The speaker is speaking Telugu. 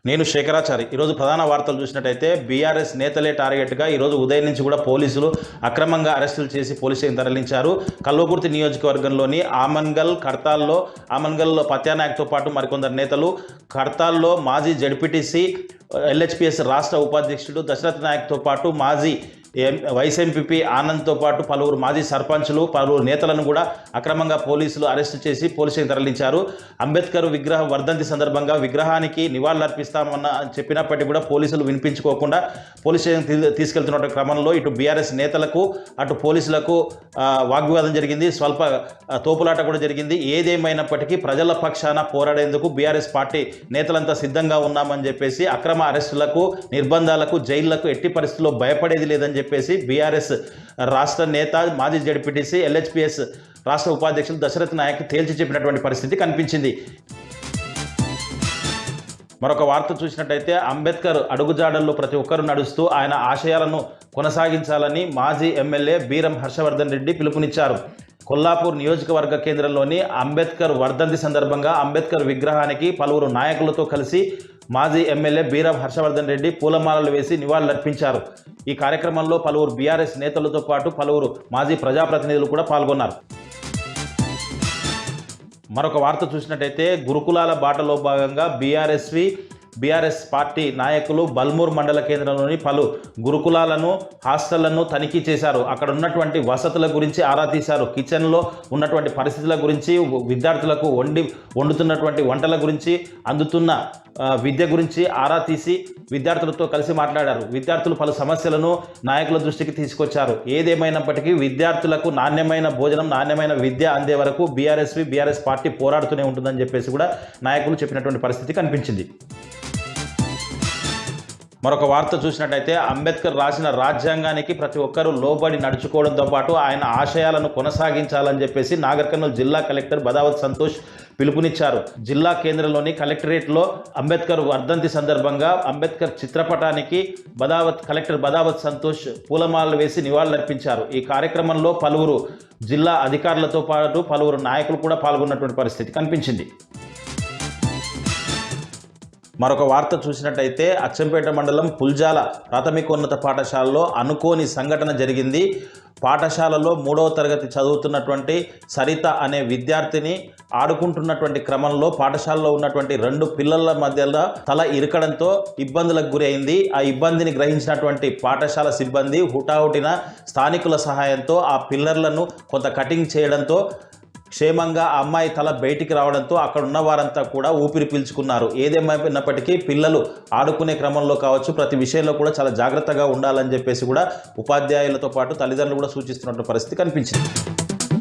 నేను శేఖరాచారి ఈరోజు ప్రధాన వార్తలు చూసినట్టయితే బీఆర్ఎస్ నేతలే టార్గెట్గా ఈరోజు ఉదయం నుంచి కూడా పోలీసులు అక్రమంగా అరెస్టులు చేసి పోలీస్ స్టేషన్ తరలించారు. కల్వకుర్తి నియోజకవర్గంలోని ఆమన్గల్లో పత్యానాయక్తో పాటు మరికొందరు నేతలు, కర్తాల్లో మాజీ జడ్పీటీసీ ఎల్హెచ్పిఎస్ రాష్ట్ర ఉపాధ్యక్షుడు దశరథ్ నాయక్తో పాటు మాజీ వైస్ ఎంపీ ఆనంద్తో పాటు పలువురు మాజీ సర్పంచులు, పలువురు నేతలను కూడా అక్రమంగా పోలీసులు అరెస్టు చేసి పోలీస్ స్టేషన్ తరలించారు. అంబేద్కర్ విగ్రహ వర్ధంతి సందర్భంగా విగ్రహానికి నివాళులర్పిస్తామని చెప్పినప్పటికీ కూడా పోలీసులు వినిపించుకోకుండా పోలీస్ స్టేషన్ తీసుకెళ్తున్న క్రమంలో ఇటు బీఆర్ఎస్ నేతలకు అటు పోలీసులకు వాగ్వివాదం జరిగింది, స్వల్ప తోపులాట కూడా జరిగింది. ఏదేమైనప్పటికీ ప్రజల పక్షాన పోరాడేందుకు బీఆర్ఎస్ పార్టీ నేతలంతా సిద్ధంగా ఉన్నామని చెప్పేసి అక్రమ అరెస్టులకు, నిర్బంధాలకు, జైళ్లకు ఎట్టి పరిస్థితుల్లో భయపడేది లేదని చెప్పేసి బీఆర్ఎస్ రాష్ట్ర నేత మాజీ జడ్పీటీసీ ఎల్హెచ్పిఎస్ రాష్ట్ర ఉపాధ్యక్షులు దశరథ్ నాయక్ తేల్చి చెప్పినటువంటి పరిస్థితి కనిపించింది. మరొక వార్త చూసినట్టయితే అంబేద్కర్ అడుగుజాడల్లో ప్రతి ఒక్కరూ నడుస్తూ ఆయన ఆశయాలను కొనసాగించాలని మాజీ ఎమ్మెల్యే బీరం హర్షవర్ధన్ రెడ్డి పిలుపునిచ్చారు. కొల్లాపూర్ నియోజకవర్గ కేంద్రంలోని అంబేద్కర్ వర్ధంతి సందర్భంగా అంబేద్కర్ విగ్రహానికి పలువురు నాయకులతో కలిసి మాజీ ఎమ్మెల్యే బీరం హర్షవర్ధన్ రెడ్డి పూలమాలలు వేసి నివాళులర్పించారు. ఈ కార్యక్రమంలో పలువురు బీఆర్ఎస్ నేతలతో పాటు పలువురు మాజీ ప్రజాప్రతినిధులు కూడా పాల్గొన్నారు. మరొక వార్త చూసినట్టయితే గురుకులాల బాటలో భాగంగా బీఆర్ఎస్ పార్టీ నాయకులు బల్మూర్ మండల కేంద్రంలోని పలు గురుకులాలను, హాస్టళ్లను తనిఖీ చేశారు. అక్కడ ఉన్నటువంటి వసతుల గురించి ఆరా తీశారు. కిచెన్లో ఉన్నటువంటి పరిస్థితుల గురించి, విద్యార్థులకు వండుతున్నటువంటి వంటల గురించి, అందుతున్న విద్య గురించి ఆరా తీసి విద్యార్థులతో కలిసి మాట్లాడారు. విద్యార్థులు పలు సమస్యలను నాయకుల దృష్టికి తీసుకొచ్చారు. ఏదేమైనప్పటికీ విద్యార్థులకు నాణ్యమైన భోజనం, నాణ్యమైన విద్య అందే వరకు బీఆర్ఎస్ పార్టీ పోరాడుతూనే ఉంటుందని చెప్పేసి కూడా నాయకులు చెప్పినటువంటి పరిస్థితి కనిపించింది. మరొక వార్త చూసినట్టయితే అంబేద్కర్ రాసిన రాజ్యాంగానికి ప్రతి ఒక్కరూ లోబడి నడుచుకోవడంతో పాటు ఆయన ఆశయాలను కొనసాగించాలని చెప్పేసి నాగర్ కర్నూలు జిల్లా కలెక్టర్ బదావత్ సంతోష్ పిలుపునిచ్చారు. జిల్లా కేంద్రంలోని కలెక్టరేట్లో అంబేద్కర్ వర్ధంతి సందర్భంగా అంబేద్కర్ చిత్రపటానికి కలెక్టర్ బదావత్ సంతోష్ పూలమాలలు వేసి నివాళులర్పించారు. ఈ కార్యక్రమంలో పలువురు జిల్లా అధికారులతో పాటు పలువురు నాయకులు కూడా పాల్గొన్నటువంటి పరిస్థితి కనిపించింది. మరొక వార్త చూసినట్టయితే అచ్చంపేట మండలం పుల్జాల ప్రాథమికోన్నత పాఠశాలలో అనుకోని సంఘటన జరిగింది. పాఠశాలలో 3వ తరగతి చదువుతున్నటువంటి సరిత అనే విద్యార్థిని ఆడుకుంటున్నటువంటి క్రమంలో పాఠశాలలో ఉన్నటువంటి 2 పిల్లల మధ్యలో తల ఇరకడంతో ఇబ్బందులకు గురి అయింది. ఆ ఇబ్బందిని గ్రహించినటువంటి పాఠశాల సిబ్బంది హుటాహుటిన స్థానికుల సహాయంతో ఆ పిల్లర్లను కొంత కటింగ్ చేయడంతో క్షేమంగా ఆ అమ్మాయి తల బయటికి రావడంతో అక్కడ ఉన్న వారంతా కూడా ఊపిరి పీల్చుకున్నారు. ఏదేమైనప్పటికీ పిల్లలు ఆడుకునే క్రమంలో కావచ్చు, ప్రతి విషయంలో కూడా చాలా జాగ్రత్తగా ఉండాలని చెప్పేసి కూడా ఉపాధ్యాయులతో పాటు తల్లిదండ్రులు కూడా సూచిస్తున్నటువంటి పరిస్థితి కనిపించింది.